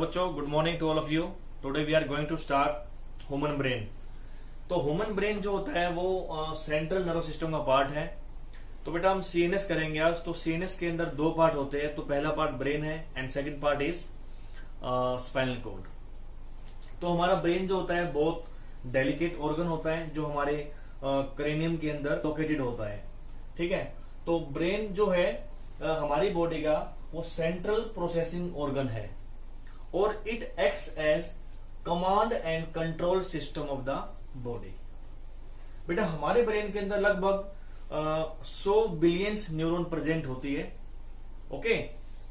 बच्चों, good morning to all of you. Today we are going to start human brain. तो human brain जो होता है वो सेंट्रल नर्वस सिस्टम का पार्ट है। तो बेटा हम सीएनएस करेंगे आज। तो सीएनएस के अंदर दो पार्ट होते हैं। तो पहला पार्ट ब्रेन है and second part is spinal cord. तो हमारा ब्रेन जो होता है बहुत डेलिकेट ऑर्गन होता है जो हमारे क्रेनियम के अंदर लोकेटेड होता है। ठीक है। तो ब्रेन जो है हमारी बॉडी का वो सेंट्रल प्रोसेसिंग ऑर्गन है और it acts as command and control system of the body. बेटा हमारे ब्रेन के अंदर लगभग 100 बिलियंस न्यूरॉन प्रेजेंट होती है। ओके।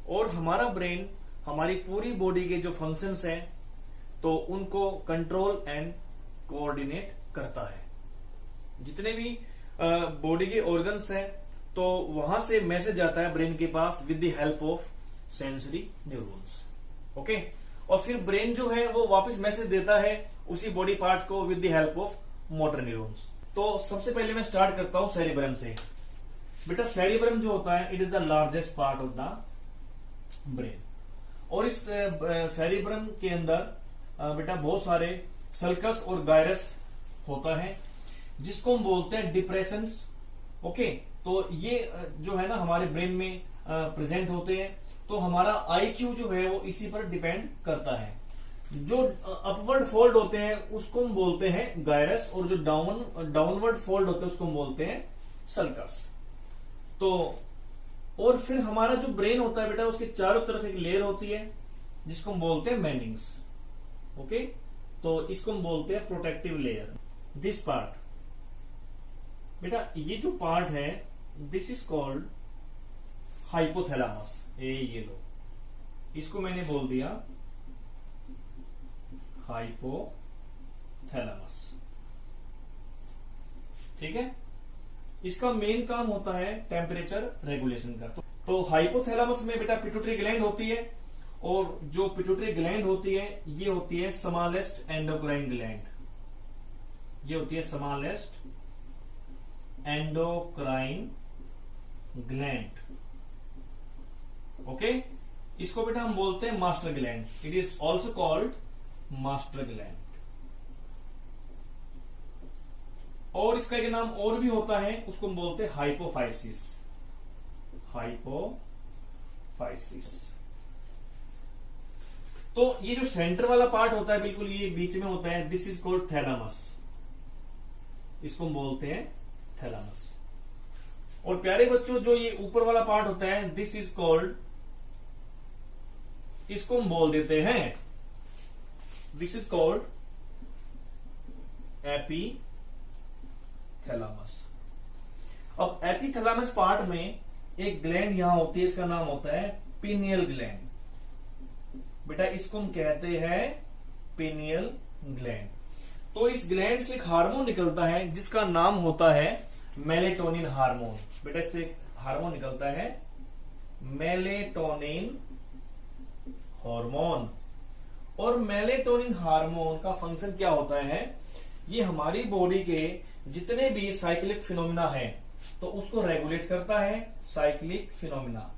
और हमारा ब्रेन हमारी पूरी बॉडी के जो फंक्शंस हैं तो उनको कंट्रोल एंड कोऑर्डिनेट करता है। जितने भी बॉडी के ऑर्गन्स हैं तो वहां से मैसेज आता है ब्रेन के पास with the help of sensory neurons. Okay. और फिर ब्रेन जो है वो वापस मैसेज देता है उसी बॉडी पार्ट को with the help of motor neurons. तो सबसे पहले मैं स्टार्ट करता हूं सेरिब्रम से। बेटा सेरिब्रम जो होता है it is the largest part of the brain. और इस सेरिब्रम के अंदर बेटा बहुत सारे सल्कस और गायरस होता है जिसको हम बोलते हैं डिप्रेशंस। ओके। तो ये जो है ना हमारे ब्रेन में प्रेजेंट होते हैं। तो हमारा आईक्यू जो है वो इसी पर डिपेंड करता है। जो अपवर्ड फोल्ड होते हैं उसको हम बोलते हैं गायरस और जो डाउनवर्ड फोल्ड होते हैं उसको हम बोलते हैं सल्कस। तो और फिर हमारा जो ब्रेन होता है बेटा उसके चारों तरफ एक लेयर होती है जिसको हम बोलते हैं मेनिंग्स। ओके। तो इसको हम बोलते हैं प्रोटेक्टिव लेयर। दिस पार्ट बेटा ये जो पार्ट है दिस इज कॉल्ड हाइपोथैलेमस। ये लो, इसको मैंने बोल दिया हाइपोथैलेमस। ठीक है। इसका मेन काम होता है टेम्परेचर रेगुलेशन का। तो हाइपोथैलेमस में बेटा पिट्यूटरी ग्लैंड होती है और जो पिट्यूटरी ग्लैंड होती है ये होती है स्मॉलेस्ट एंडोक्राइन ग्लैंड। ये होती है स्मॉलेस्ट एंडोक्राइन ग्लैंड। ओके। इसको बेटा हम बोलते हैं master gland. It is also called master gland. और इसका एक नाम और भी होता है उसको हम बोलते हैं हाइपोफाइसिस। हाइपोफाइसिस। तो ये जो सेंटर वाला पार्ट होता है बिल्कुल ये बीच में होता है दिस इज कॉल्ड थैलेमस। इसको हम बोलते हैं थैलेमस। और प्यारे बच्चों जो ये ऊपर वाला पार्ट होता है दिस इज कॉल्ड, इसको हम बोल देते हैं दिस इज कॉल्ड एपीथैलेमस। अब एपीथैलेमस पार्ट में एक ग्लैंड यहां होती है, इसका नाम होता है पिनियल ग्लैंड। बेटा इसको हम कहते हैं पिनियल ग्लैंड। तो इस ग्लैंड से एक हार्मोन निकलता है जिसका नाम होता है मेलेटोनिन हार्मोन। बेटा इससे एक हार्मोन निकलता है मेलेटोनिन हार्मोन। और मेलेटोनिन हार्मोन का फंक्शन क्या होता है, ये हमारी बॉडी के जितने भी साइक्लिक फिनोमिना है तो उसको रेगुलेट करता है। साइक्लिक फिनोमिना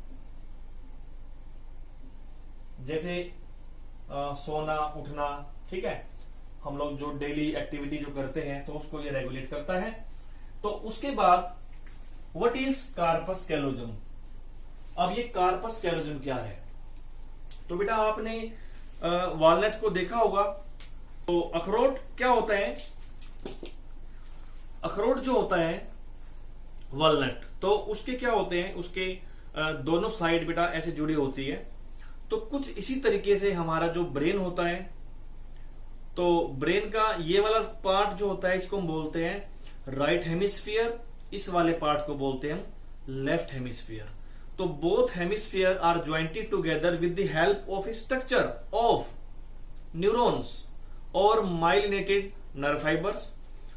जैसे सोना उठना, ठीक है, हम लोग जो डेली एक्टिविटी जो करते हैं तो उसको ये रेगुलेट करता है। तो उसके बाद व्हाट इज कार्पस कैलोजम। अब ये कार्पस कैलोजम क्या है, तो बेटा आपने वॉलनट को देखा होगा। तो अखरोट क्या होता है, अखरोट जो होता है वॉलनट, तो उसके क्या होते हैं, उसके दोनों साइड बेटा ऐसे जुड़ी होती है। तो कुछ इसी तरीके से हमारा जो ब्रेन होता है तो ब्रेन का ये वाला पार्ट जो होता है इसको हम बोलते हैं राइट हेमिस्फीयर, इस वाले पार्ट को बोलते हैं हम लेफ्ट हेमिस्फीयर। तो both hemisphere are jointed together with the help of structure of neurons और माइलिनेटेड नर्व फाइबर्स।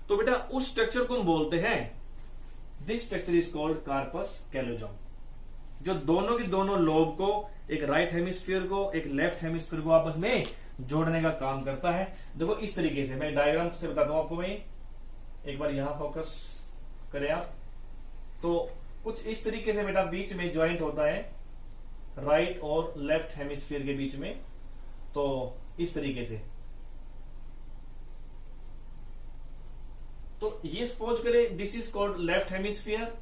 तो बेटा उस स्ट्रक्चर को हम बोलते हैं this structure is called corpus callosum, जो दोनों की दोनों लोब को, एक राइट हेमिस्फीयर को एक लेफ्ट हेमिस्फीयर को आपस में जोड़ने का काम करता है। देखो इस तरीके से मैं डायग्राम से बताता हूं आपको। मैं एक बार यहां फोकस करें आप, तो कुछ इस तरीके से बेटा बीच में ज्वाइंट होता है राइट और लेफ्ट हेमिस्फीयर के बीच में। तो इस तरीके से। तो ये सपोज करें this is called left hemisphere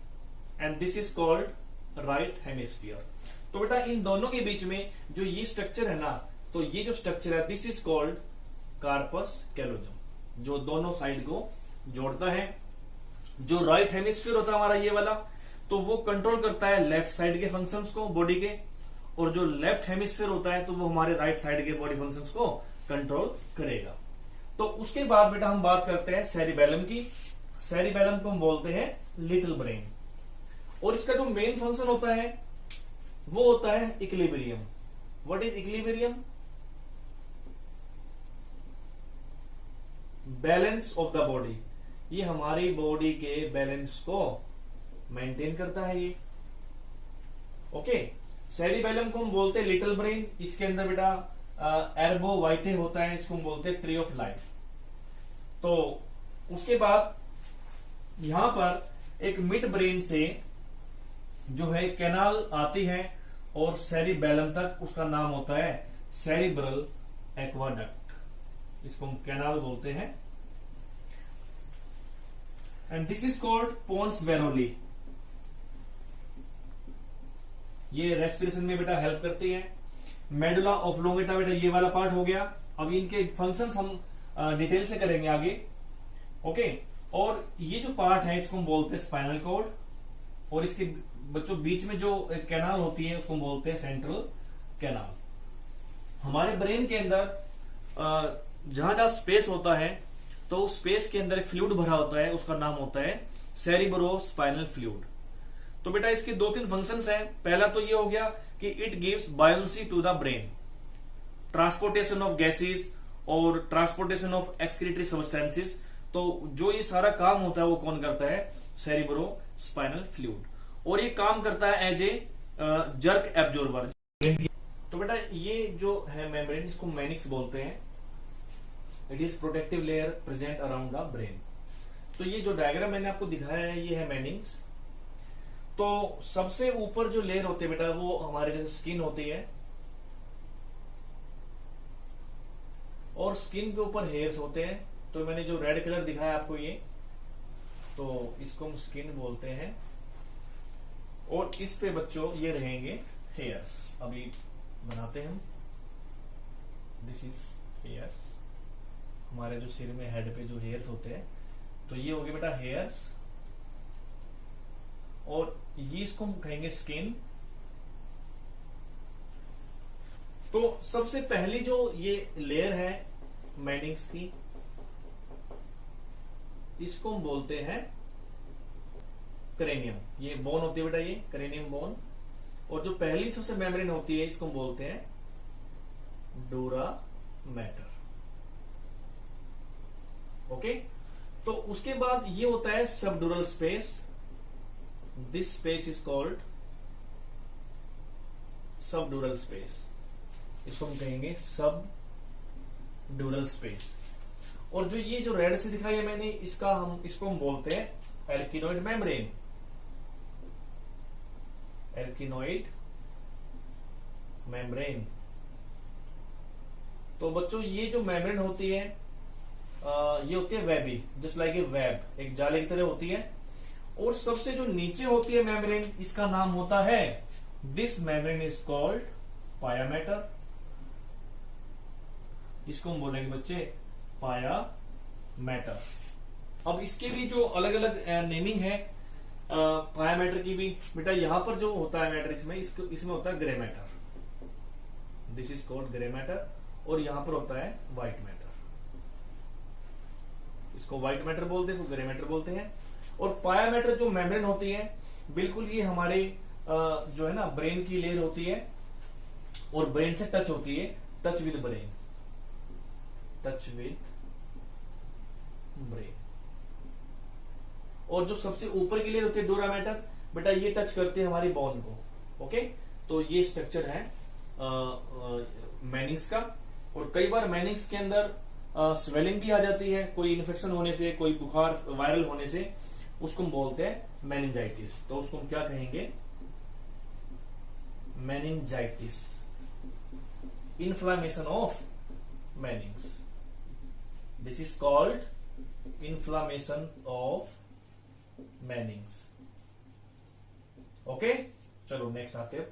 and this is called right hemisphere. तो बेटा इन दोनों के बीच में जो ये स्ट्रक्चर है ना, तो ये जो स्ट्रक्चर है this is called corpus callosum, जो दोनों साइड को जोड़ता है। जो राइट हेमिस्फीयर होता है हमारा ये वाला, तो वो कंट्रोल करता है लेफ्ट साइड के फंक्शंस को बॉडी के, और जो लेफ्ट हेमिस्फीयर होता है तो वो हमारे राइट साइड के बॉडी फंक्शंस को कंट्रोल करेगा। तो उसके बाद बेटा हम बात करते हैं सेरिबेलम की। सेरिबेलम को हम बोलते हैं लिटिल ब्रेन, और इसका जो मेन फंक्शन होता है वो होता है equilibrium. What is equilibrium? Balance of the body. ये हमारी बॉडी के बैलेंस को मेंटेन करता है ये। ओके, सेरिबेलम को हम बोलते हैं लिटिल ब्रेन। इसके अंदर बेटा एर्बो वाइटे होता है, इसको हम बोलते हैं ट्री ऑफ लाइफ। तो उसके बाद यहां पर एक मिड ब्रेन से जो है कैनाल आती है और सेरिबेलम तक, उसका नाम होता है सेरिब्रल एक्वाडक्ट, इसको हम कैनाल बोलते हैं। And this is called pons varolii. ये रेस्पिरेशन में बेटा हेल्प करती है। मेडुला ऑब्लोंगेटा बेटा ये वाला पार्ट हो गया। अब इनके फंक्शंस हम डिटेल से करेंगे आगे। ओके, और ये जो पार्ट है इसको हम बोलते हैं स्पाइनल कॉर्ड, और इसके बच्चों बीच में जो कैनाल होती है उसको हम बोलते हैं सेंट्रल कैनाल। हमारे ब्रेन के अंदर जहां जहां स्पेस होता है, तो स्पेस के अंदर एक फ्लूइड भरा होता है, उसका नाम होता है सेरिब्रोस्पाइनल फ्लूइड। तो बेटा इसके दो तीन फंक्शंस हैं। पहला तो ये हो गया कि it gives buoyancy to the brain, transportation of gases और ट्रांसपोर्टेशन ऑफ एक्सक्रीटरी सब्सटेंसेस। तो जो ये सारा काम होता है वो कौन करता है? Cerebrospinal fluid. और ये काम करता है एज ए जर्क एब्जॉर्बर। तो बेटा ये जो है मेम्ब्रेन, इसको मैनिक्स बोलते हैं। It is protective layer present around the brain. तो ये जो डायग्राम मैंने आपको दिखाया है ये है मैनिंग्स। तो सबसे ऊपर जो लेयर होती है बेटा वो हमारे जैसे स्किन होती है, और स्किन के ऊपर हेयर्स होते हैं। तो मैंने जो रेड कलर दिखाया आपको ये, तो इसको हम स्किन बोलते हैं, और इस पे बच्चों ये रहेंगे हेयर्स। अभी बनाते हैं हम। This is hairs. हमारे जो सिर में हेड पे जो हेयर्स होते हैं, तो ये हो गए बेटा हेयर्स, और ये इसको हम कहेंगे स्किन। तो सबसे पहली जो ये लेयर है मैनिंग्स की, इसको हम बोलते हैं क्रेनियम। ये बोन होती है बेटा, ये क्रेनियम बोन। और जो पहली सबसे मेम्ब्रेन होती है इसको हम बोलते हैं डूरा मैटर। ओके, तो उसके बाद ये होता है subdural space. This space is called subdural space. इसको हम कहेंगे सबड्यूरल स्पेस। और जो ये जो रेड से दिखाई है मैंने, इसको हम बोलते हैं एर्किनोइड मेम्ब्रेन। एर्किनोइड मेम्ब्रेन। तो बच्चों ये जो मेम्ब्रेन होती है ये होती है Baby, just like a web, एक जाले की तरह होती है। और सबसे जो नीचे होती है मेम्ब्रेन, इसका नाम होता है, दिस मेम्ब्रेन इज कॉल्ड पाया मैटर। इसको हम बोलेंगे बच्चे पाया मैटर। अब इसके भी जो अलग अलग नेमिंग है पाया मैटर की भी बेटा, यहां पर जो होता है मैटर इसमें होता है grey matter. This is called grey matter. और यहां पर होता है व्हाइट मैटर। इसको व्हाइट मैटर बोलते हैं, इसको ग्रे मैटर बोलते हैं। और पाया मैटर जो मेम्ब्रेन होती है, बिल्कुल ये हमारे जो है ना ब्रेन की लेयर होती है, और ब्रेन से टच होती है, touch with brain, touch with brain. और जो सबसे ऊपर की लेयर होती है डूरा मैटर, बेटा ये टच करती है हमारी बोन को। ओके, तो ये स्ट्रक्चर है मैनिंग्स का। और कई बार मैनिंग्स के अंदर स्वेलिंग भी आ जाती है, कोई इन्फेक्शन होने से, कोई बुखार वायरल होने से, उसको हम बोलते हैं मेनिंजाइटिस। तो उसको हम क्या कहेंगे? Meningitis. inflammation of Mannings. This is called inflammation of Mannings. Okay, चलो नेक्स्ट आते हैं.